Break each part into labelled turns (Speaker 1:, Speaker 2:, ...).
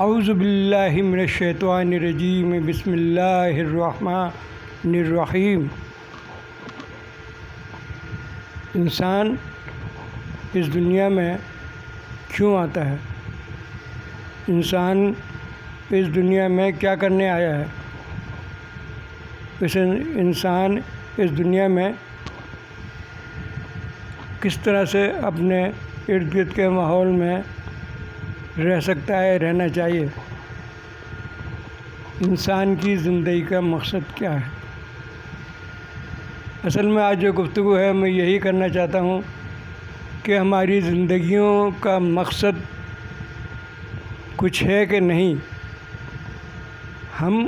Speaker 1: اعوذ باللہ من الشیطان الرجیم بسم اللہ الرحمن الرحیم۔ انسان اس دنیا میں کیوں آتا ہے؟ انسان اس دنیا میں کیا کرنے آیا ہے؟ انسان اس دنیا میں کس طرح سے اپنے ارد گرد کے ماحول میں رہ سکتا ہے، رہنا چاہیے؟ انسان کی زندگی کا مقصد کیا ہے؟ اصل میں آج جو گفتگو ہے میں یہی کرنا چاہتا ہوں کہ ہماری زندگیوں کا مقصد کچھ ہے کہ نہیں۔ ہم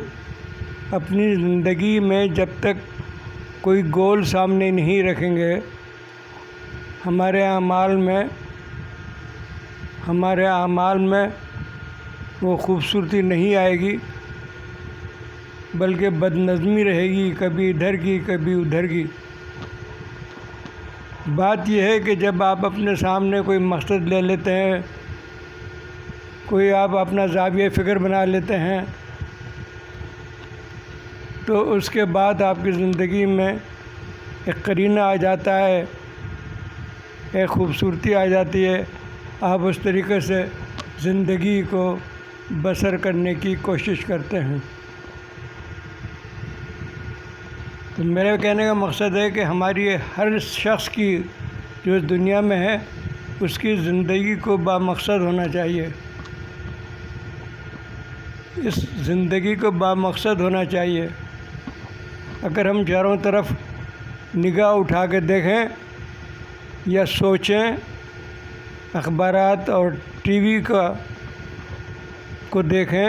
Speaker 1: اپنی زندگی میں جب تک کوئی گول سامنے نہیں رکھیں گے، ہمارے اعمال میں وہ خوبصورتی نہیں آئے گی، بلکہ بد نظمی رہے گی، کبھی ادھر کی کبھی ادھر کی۔ بات یہ ہے کہ جب آپ اپنے سامنے کوئی مقصد لے لیتے ہیں، کوئی آپ اپنا زاویہ فکر بنا لیتے ہیں، تو اس کے بعد آپ کی زندگی میں ایک قرینہ آ جاتا ہے، ایک خوبصورتی آ جاتی ہے۔ آپ اس طریقے سے زندگی کو بسر کرنے کی کوشش کرتے ہیں۔ تو میرے کہنے کا مقصد ہے کہ ہماری ہر شخص کی جو اس دنیا میں ہے، اس کی زندگی کو بامقصد ہونا چاہیے۔ اس زندگی کو بامقصد ہونا چاہیے۔ اگر ہم چاروں طرف نگاہ اٹھا کے دیکھیں یا سوچیں، اخبارات اور ٹی وی کو دیکھیں،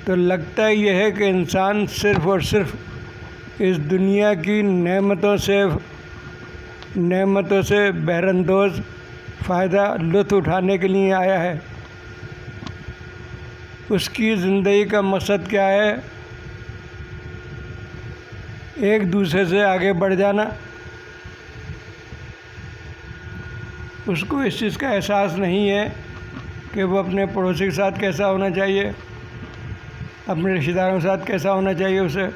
Speaker 1: تو لگتا یہ ہے کہ انسان صرف اور صرف اس دنیا کی نعمتوں سے بہراندوز فائدہ لطف اٹھانے کے لیے آیا ہے۔ اس کی زندگی کا مقصد کیا ہے؟ ایک دوسرے سے آگے بڑھ جانا۔ اس کو اس چیز کا احساس نہیں ہے کہ وہ اپنے پڑوسی کے ساتھ کیسا ہونا چاہیے، اپنے رشتہ داروں کے ساتھ کیسا ہونا چاہیے اسے،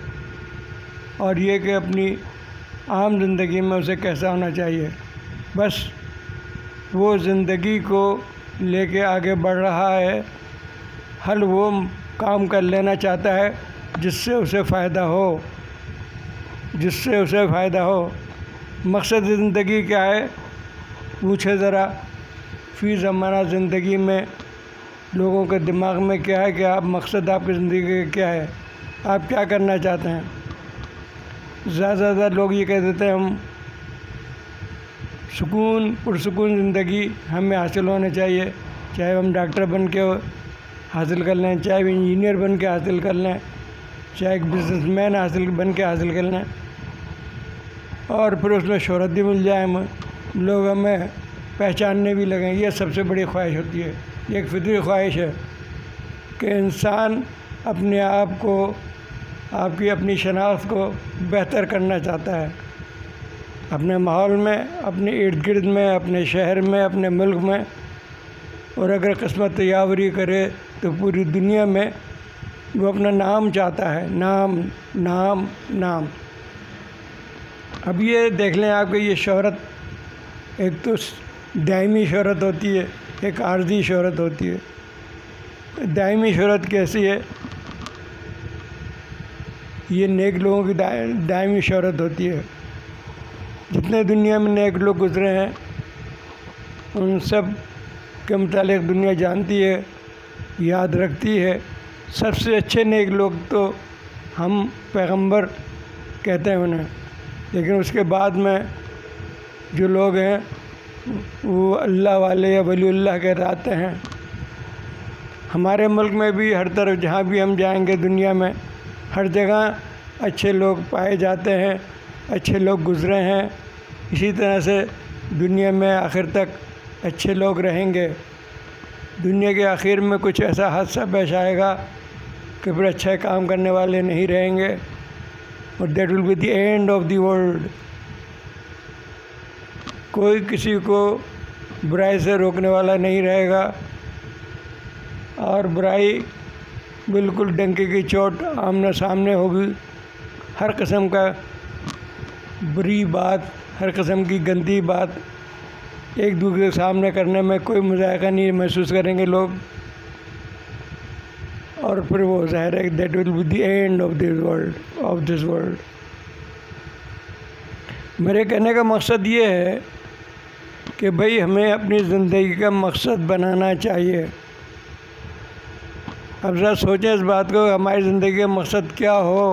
Speaker 1: اور یہ کہ اپنی عام زندگی میں اسے کیسا ہونا چاہیے۔ بس وہ زندگی کو لے کے آگے بڑھ رہا ہے، حل وہ کام کر لینا چاہتا ہے جس سے اسے فائدہ ہو۔ مقصد زندگی کیا ہے؟ پوچھے ذرا فی زمانہ زندگی میں لوگوں کے دماغ میں کیا ہے کہ مقصد آپ کی زندگی کا کیا ہے، آپ کیا کرنا چاہتے ہیں؟ زیادہ سے زیادہ لوگ یہ کہہ دیتے ہیں ہم پرسکون زندگی ہمیں حاصل ہونا چاہیے، چاہے ہم ڈاکٹر بن کے حاصل کر لیں، چاہے انجینئر بن کے حاصل کر لیں، چاہے ایک بزنس مین بن کے حاصل کر لیں، اور پھر اس میں شہرت بھی مل جائے، لوگ ہمیں پہچاننے بھی لگیں۔ یہ سب سے بڑی خواہش ہوتی ہے، یہ ایک فطری خواہش ہے کہ انسان اپنے آپ کو، اپنی شناخت کو بہتر کرنا چاہتا ہے، اپنے ماحول میں، اپنے ارد گرد میں، اپنے شہر میں، اپنے ملک میں، اور اگر قسمت یاوری کرے تو پوری دنیا میں وہ اپنا نام چاہتا ہے، نام۔ اب یہ دیکھ لیں آپ کہ یہ شہرت ایک تو دائمی شہرت ہوتی ہے، ایک عارضی شہرت ہوتی ہے۔ دائمی شہرت کیسی ہے؟ یہ نیک لوگوں کی دائمی شہرت ہوتی ہے۔ جتنے دنیا میں نیک لوگ گزرے ہیں ان سب کے متعلق دنیا جانتی ہے، یاد رکھتی ہے۔ سب سے اچھے نیک لوگ تو ہم پیغمبر کہتے ہیں انہیں، لیکن اس کے بعد میں جو لوگ ہیں وہ اللہ والے یا ولی اللہ کہلاتے ہیں۔ ہمارے ملک میں بھی ہر طرف جہاں بھی ہم جائیں گے دنیا میں، ہر جگہ اچھے لوگ پائے جاتے ہیں، اچھے لوگ گزرے ہیں۔ اسی طرح سے دنیا میں آخر تک اچھے لوگ رہیں گے۔ دنیا کے آخر میں کچھ ایسا حادثہ پیش آئے گا کہ پھر اچھے کام کرنے والے نہیں رہیں گے، اور that will be the end of the world. کوئی کسی کو برائی سے روکنے والا نہیں رہے گا۔ اور برائی بالکل ڈنکے کی چوٹ آمنے سامنے ہوگی. ہر قسم کا بری بات، ہر قسم کی گندی بات ایک دوسرے کے سامنے کرنے میں کوئی مذائقہ نہیں محسوس کریں گے لوگ. اور پھر وہ ظاہر ہے that will be the end of this world. میرے کہنے کا مقصد یہ ہے کہ بھئی ہمیں اپنی زندگی کا مقصد بنانا چاہیے. اب ذرا سوچیں اس بات کو، ہماری زندگی کا مقصد کیا ہو.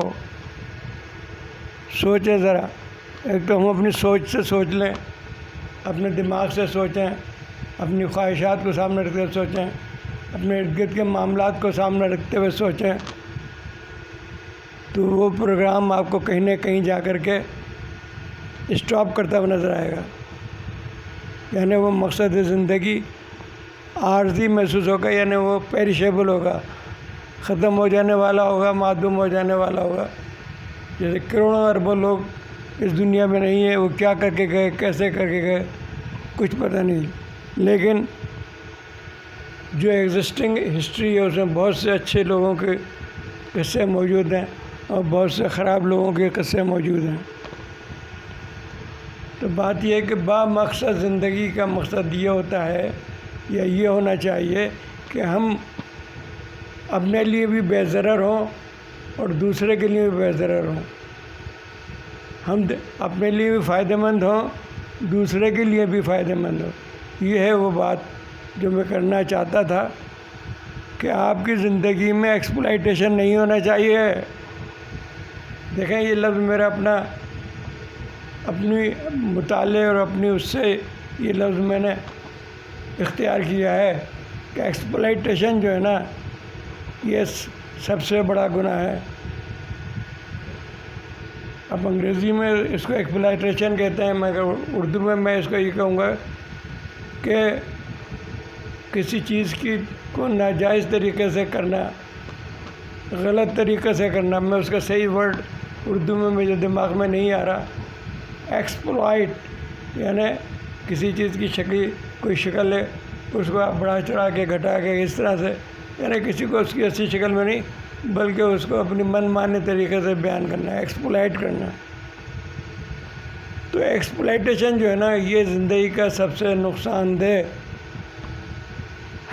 Speaker 1: سوچیں ذرا. ایک تو ہم اپنی سوچ سے سوچ لیں، اپنے دماغ سے سوچیں، اپنی خواہشات کو سامنے رکھتے ہوئے سوچیں، اپنے ارد گرد کے معاملات کو سامنے رکھتے ہوئے سوچیں، تو وہ پروگرام آپ کو کہیں نہ کہیں جا کر کے اسٹاپ کرتا ہوا نظر آئے گا. یعنی وہ مقصد زندگی عارضی محسوس ہوگا، یعنی وہ پیریشیبل ہوگا، ختم ہو جانے والا ہوگا، معدوم ہو جانے والا ہوگا. جیسے کروڑوں اربوں لوگ اس دنیا میں نہیں ہیں، وہ کیا کر کے گئے، کیسے کر کے گئے، کچھ پتہ نہیں. لیکن جو ایگزسٹنگ ہسٹری ہے اس میں بہت سے اچھے لوگوں کے قصے موجود ہیں اور بہت سے خراب لوگوں کے قصے موجود ہیں. تو بات یہ ہے کہ مقصد زندگی کا مقصد یہ ہوتا ہے یا یہ ہونا چاہیے کہ ہم اپنے لیے بھی بے ضرر ہوں اور دوسرے کے لیے بھی بے ضرر ہوں. ہم اپنے لیے بھی فائدہ مند ہوں، دوسرے کے لیے بھی فائدہ مند ہوں. یہ ہے وہ بات جو میں کرنا چاہتا تھا کہ آپ کی زندگی میں ایکسپلائٹیشن نہیں ہونا چاہیے. دیکھیں یہ لفظ میرا اپنی مطالعے اور اپنی اس سے یہ لفظ میں نے اختیار کیا ہے کہ ایکسپلائٹیشن جو ہے نا یہ سب سے بڑا گناہ ہے. اب انگریزی میں اس کو ایکسپلائٹیشن کہتے ہیں، مگر اردو میں اس کو یہ کہوں گا کہ کسی چیز کو ناجائز طریقے سے کرنا، غلط طریقے سے کرنا. میں اس کا صحیح ورڈ اردو میں مجھے دماغ میں نہیں آ رہا. ایکسپلائٹ یعنی کسی چیز کی کوئی شکل ہے، اس کو آپ بڑھا چڑھا کے گھٹا کے اس طرح سے، یعنی کسی کو اس کی اصلی شکل میں نہیں بلکہ اس کو اپنی من مانے طریقے سے بیان کرنا ہے، ایکسپلائٹ کرنا. تو ایکسپلائٹیشن جو ہے نا یہ زندگی کا سب سے نقصان دہ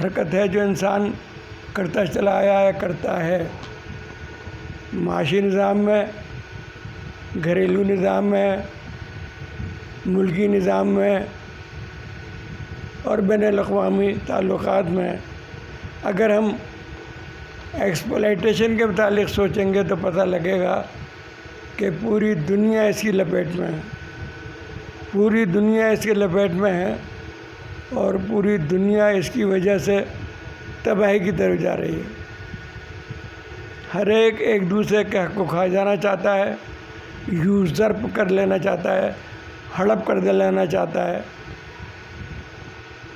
Speaker 1: حرکت ہے جو انسان کرتا چلا آیا ہے، کرتا ہے. معاشی نظام میں، گھریلو نظام میں، ملکی نظام میں اور بین الاقوامی تعلقات میں اگر ہم ایکسپلائٹیشن کے متعلق سوچیں گے تو پتہ لگے گا کہ پوری دنیا اس کی لپیٹ میں ہے. پوری دنیا اس کے لپیٹ میں ہے اور پوری دنیا اس کی وجہ سے تباہی کی طرف جا رہی ہے. ہر ایک دوسرے کے حق کو کھا جانا چاہتا ہے، یوزرپ کر لینا چاہتا ہے، ہڑپ کر لینا چاہتا ہے.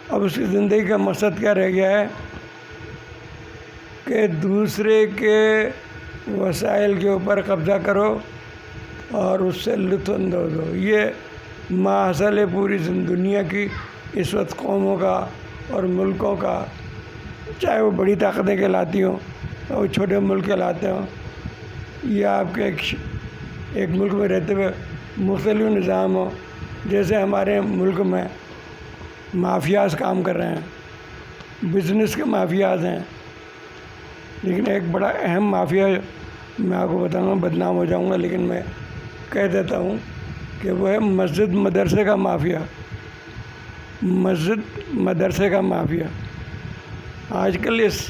Speaker 1: اب اس کی زندگی کا مقصد کیا رہ گیا ہے کہ دوسرے کے وسائل کے اوپر قبضہ کرو اور اس سے لطف اندوز ہو. یہ ماحصل ہے پوری دنیا کی اس وقت قوموں کا اور ملکوں کا، چاہے وہ بڑی طاقتیں کہلاتی ہوں اور وہ چھوٹے ملک کہلاتے ہوں، یا آپ کے ایک ملک میں رہتے ہوئے مختلف نظام ہو. جیسے ہمارے ملک میں مافیاز کام کر رہے ہیں، بزنس کے مافیاز ہیں، لیکن ایک بڑا اہم مافیا میں آپ کو بتاؤں گا، بدنام ہو جاؤں گا لیکن میں کہہ دیتا ہوں کہ وہ ہے مسجد مدرسے کا مافیا. مسجد مدرسے کا مافیا آج کل اس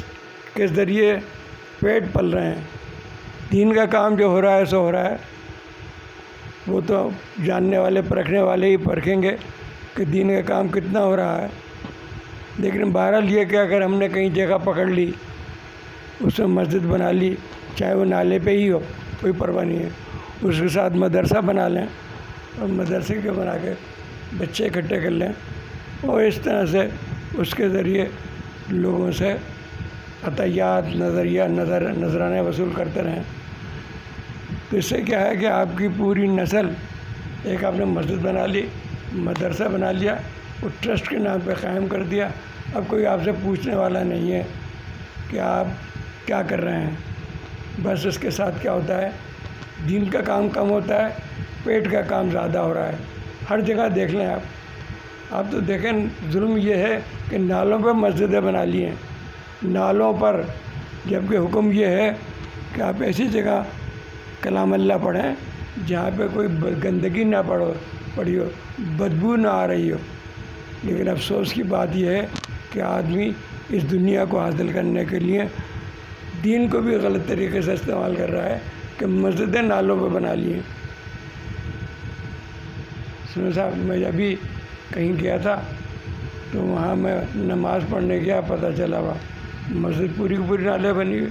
Speaker 1: کے ذریعے پیٹ پل رہے ہیں. دین کا کام جو ہو رہا ہے سو ہو رہا ہے، وہ تو جاننے والے پرکھنے والے ہی پرکھیں گے کہ دین کا کام کتنا ہو رہا ہے. لیکن بہرحال یہ کہ اگر ہم نے کہیں جگہ پکڑ لی، اس میں مسجد بنا لی، چاہے وہ نالے پہ ہی ہو کوئی پرواہ نہیں ہے، اس کے ساتھ مدرسہ بنا لیں اور مدرسے کے بنا کے بچے اکٹھے کر لیں اور اس طرح سے اس کے ذریعے لوگوں سے عطیات، نذرانے وصول کرتے رہیں. تو اس سے کیا ہے کہ آپ کی پوری نسل، ایک آپ نے مسجد بنا لی، مدرسہ بنا لیا، وہ ٹرسٹ کے نام پہ قائم کر دیا. اب کوئی آپ سے پوچھنے والا نہیں ہے کہ آپ کیا کر رہے ہیں. بس اس کے ساتھ کیا ہوتا ہے، دین کا کام کم ہوتا ہے، پیٹ کا کام زیادہ ہو رہا ہے. ہر جگہ دیکھ لیں آپ تو دیکھیں ظلم یہ ہے کہ نالوں پہ مسجدیں بنا لی ہیں، نالوں پر، جبکہ حکم یہ ہے کہ آپ ایسی جگہ کلام اللہ پڑھیں جہاں پہ کوئی گندگی نہ پڑی ہو، بدبو نہ آ رہی ہو. لیکن افسوس کی بات یہ ہے کہ آدمی اس دنیا کو حاصل کرنے کے لیے دین کو بھی غلط طریقے سے استعمال کر رہا ہے کہ مسجدیں نالوں پہ بنا لی ہیں. سنو صاحب، میں ابھی کہیں گیا تھا تو وہاں میں نماز پڑھنے گیا، پتہ چلا وہاں مسجد پوری کی پوری نالے بنی ہوئی،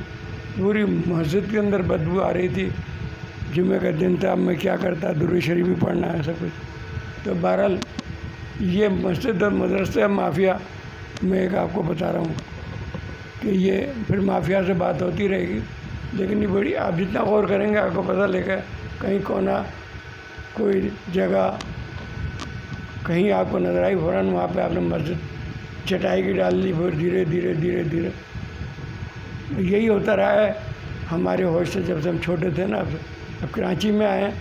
Speaker 1: پوری مسجد کے اندر بدبو آ رہی تھی. جمعہ کا دن تھا، اب میں کیا کرتا، درود شریف بھی پڑھنا ہے سب کچھ. تو بہرحال یہ مسجد اور مدرسہ مافیا، میں ایک آپ کو بتا رہا ہوں کہ یہ پھر مافیا سے بات ہوتی رہے گی. لیکن یہ بڑی، آپ جتنا غور کریں گے آپ کو پتہ لے گا، کہیں کونا کوئی جگہ کہیں آپ کو نظر آئی، فوراً وہاں پہ آپ نے مسجد چٹائی کی ڈال دی. پھر دھیرے دھیرے دھیرے دھیرے یہی ہوتا رہا ہے ہمارے ہوش سے جب سے ہم چھوٹے تھے نا. اب کراچی میں آئے ہیں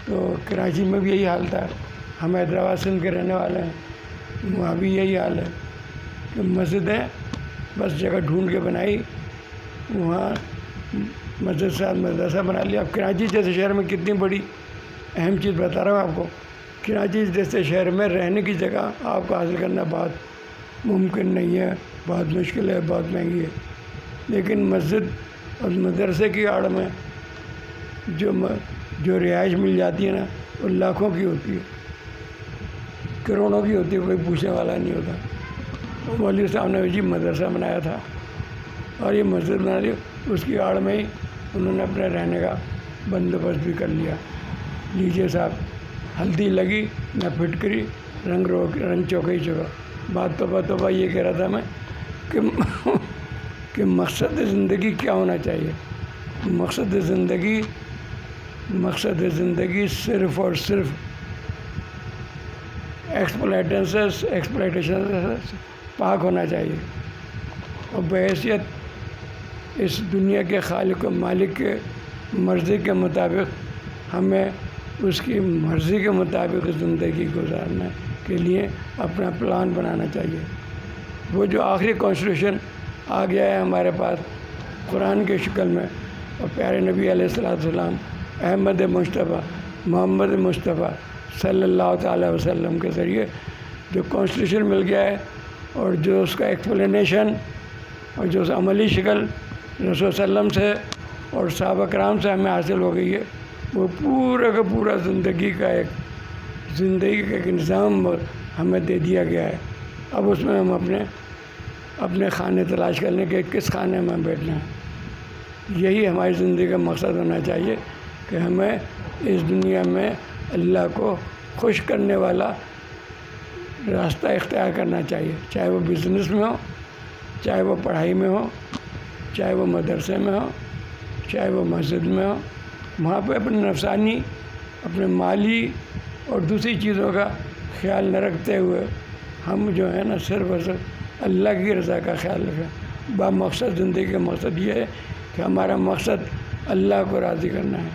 Speaker 1: تو کراچی میں بھی یہی حال تھا. ہم حیدرآباد سندھ کے رہنے والے ہیں، وہاں بھی یہی حال ہے کہ مسجدیں بس جگہ ڈھونڈ کے بنائی، وہاں مسجد سے مدرسہ بنا لیا. اب کراچی جیسے شہر میں کتنی بڑی اہم چیز بتا رہا ہوں آپ کو، کراچی جیسے شہر میں رہنے کی جگہ آپ کو حاصل کرنا بہت ممکن نہیں ہے، بہت مشکل ہے، بہت مہنگی ہے. لیکن مسجد اور مدرسے کی آڑ میں جو رہائش مل جاتی ہے نا، وہ لاکھوں کی ہوتی ہے، کروڑوں کی ہوتی ہے، کوئی پوچھنے والا نہیں ہوتا. مولوی صاحب نے جی مدرسہ بنایا تھا اور یہ مسجد بنا لی، اس کی آڑ میں ہی انہوں نے اپنے رہنے کا بندوبست بھی کر لیا. لیجیے صاحب، ہلدی لگی نہ پھٹکری، رنگ چوکئی چکا. بات توبہ یہ کہہ رہا تھا میں کہ مقصد زندگی کیا ہونا چاہیے. مقصد زندگی صرف اور صرف ایکسپلائٹیشن سے پاک ہونا چاہیے، اور بحیثیت اس دنیا کے خالق و مالک کے مرضی کے مطابق ہمیں اس کی مرضی کے مطابق زندگی گزارنے کے لیے اپنا پلان بنانا چاہیے. وہ جو آخری کانسٹیٹیوشن آ گیا ہے ہمارے پاس قرآن کے شکل میں، اور پیارے نبی علیہ السلام احمد مصطفیٰ محمد مصطفیٰ صلی اللہ تعالیٰ وسلم کے ذریعے جو کانسٹیٹیوشن مل گیا ہے، اور جو اس کا ایکسپلینیشن اور جو اس عملی شکل رسول صلی اللہ علیہ وسلم سے اور صحابہ کرام سے ہمیں حاصل ہو گئی ہے، وہ پورا کا پورا زندگی کا ایک نظام ہمیں دے دیا گیا ہے. اب اس میں ہم اپنے خانے تلاش کرنے کے کس خانے میں بیٹھنا ہے. یہی ہماری زندگی کا مقصد ہونا چاہیے کہ ہمیں اس دنیا میں اللہ کو خوش کرنے والا راستہ اختیار کرنا چاہیے، چاہے وہ بزنس میں ہو، چاہے وہ پڑھائی میں ہو، چاہے وہ مدرسے میں ہو، چاہے وہ مسجد میں ہو. وہاں پہ اپنے نفسانی، اپنے مالی اور دوسری چیزوں کا خیال نہ رکھتے ہوئے ہم جو ہے نا صرف اور صرف اللہ کی رضا کا خیال رکھیں. با مقصد زندگی کا مقصد یہ ہے کہ ہمارا مقصد اللہ کو راضی کرنا ہے.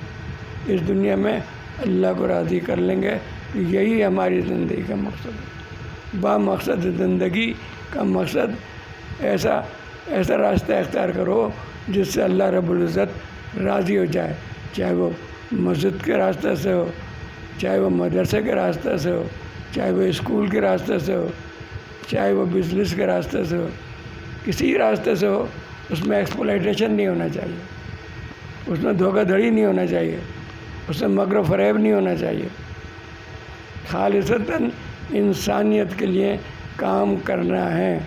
Speaker 1: اس دنیا میں اللہ کو راضی کر لیں گے، یہی ہماری زندگی کا مقصد ہے. با مقصد زندگی کا مقصد ایسا راستہ اختیار کرو جس سے اللہ رب العزت راضی ہو جائے، چاہے وہ مسجد کے راستے سے ہو، چاہے وہ مدرسے کے راستے سے ہو، چاہے وہ اسکول کے راستے سے ہو، چاہے وہ بزنس کے راستے سے ہو، کسی راستے سے ہو. اس میں ایکسپلائٹیشن نہیں ہونا چاہیے، اس میں دھوکہ دھڑی نہیں ہونا چاہیے، اس میں مکر و فریب نہیں ہونا چاہیے. خالصتاً انسانیت کے لیے کام کرنا ہے،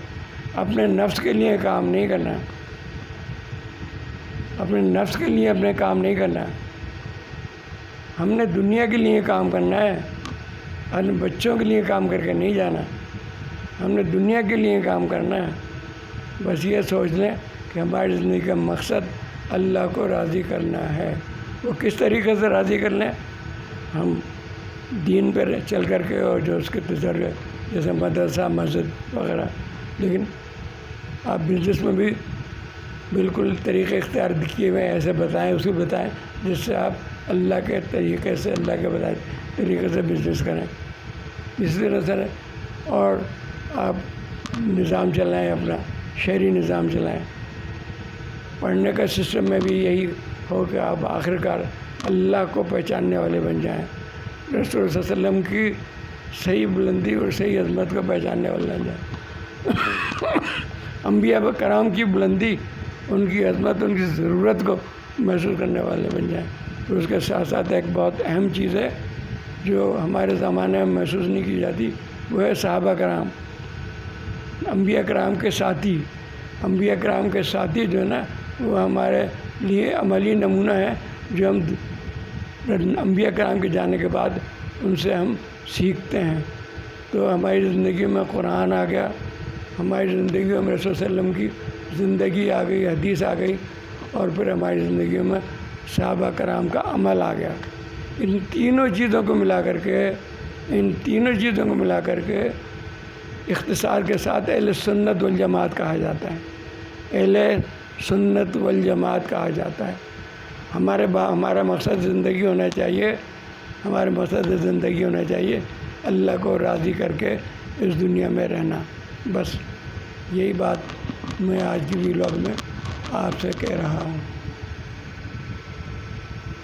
Speaker 1: اپنے نفس کے لیے کام نہیں کرنا، اپنے نفس کے لیے اپنے کام نہیں کرنا. ہم نے دنیا کے لیے کام کرنا ہے، اپنے بچوں کے لیے کام کر کے نہیں جانا. ہم نے دنیا کے لیے کام کرنا ہے. بس یہ سوچ لیں کہ ہماری زندگی کا مقصد اللہ کو راضی کرنا ہے. وہ کس طریقے سے راضی کر لیں؟ ہم دین پر چل کر کے، اور جو اس کے تجربے جیسے مدرسہ، مسجد وغیرہ. لیکن آپ بزنس میں بھی بالکل طریقے اختیار کیے ہوئے ایسے بتائیں، اسے بتائیں جس سے آپ اللہ کے طریقے سے، اللہ کے بتائے طریقے سے بزنس کریں. اسی طرح سے اور آپ نظام چلائیں، اپنا شہری نظام چلائیں. پڑھنے کا سسٹم میں بھی یہی ہو کہ آپ آخرکار اللہ کو پہچاننے والے بن جائیں، رسول صلی اللہ علیہ وسلم کی صحیح بلندی اور صحیح عظمت کو پہچاننے والے بن جائیں. انبیاء کرام کی بلندی، ان کی عظمت، ان کی ضرورت کو محسوس کرنے والے بن جائیں. تو اس کے ساتھ ساتھ ایک بہت اہم چیز ہے جو ہمارے زمانے میں محسوس نہیں کی جاتی، وہ ہے صحابہ کرام، انبیاء کرام کے ساتھی. انبیاء کرام کے ساتھی جو ہے نا، وہ ہمارے لیے عملی نمونہ ہے جو ہم انبیاء کرام کے جانے کے بعد ان سے ہم سیکھتے ہیں. تو ہماری زندگی میں قرآن آ گیا، ہماری زندگیوں میں رسول صلی اللہ علیہ وسلم کی زندگی آ گئی، حدیث آ گئی، اور پھر ہماری زندگیوں میں صحابہ کرام کا عمل آ گیا. ان تینوں چیزوں کو ملا کر کے اختصار کے ساتھ اہل سنت والجماعت کہا جاتا ہے. اہل سنت والجماعت کہا جاتا ہے. ہمارا مقصد زندگی ہونا چاہیے، اللہ کو راضی کر کے اس دنیا میں رہنا. بس یہی بات میں آج کی ویلاگ میں آپ سے کہہ رہا ہوں.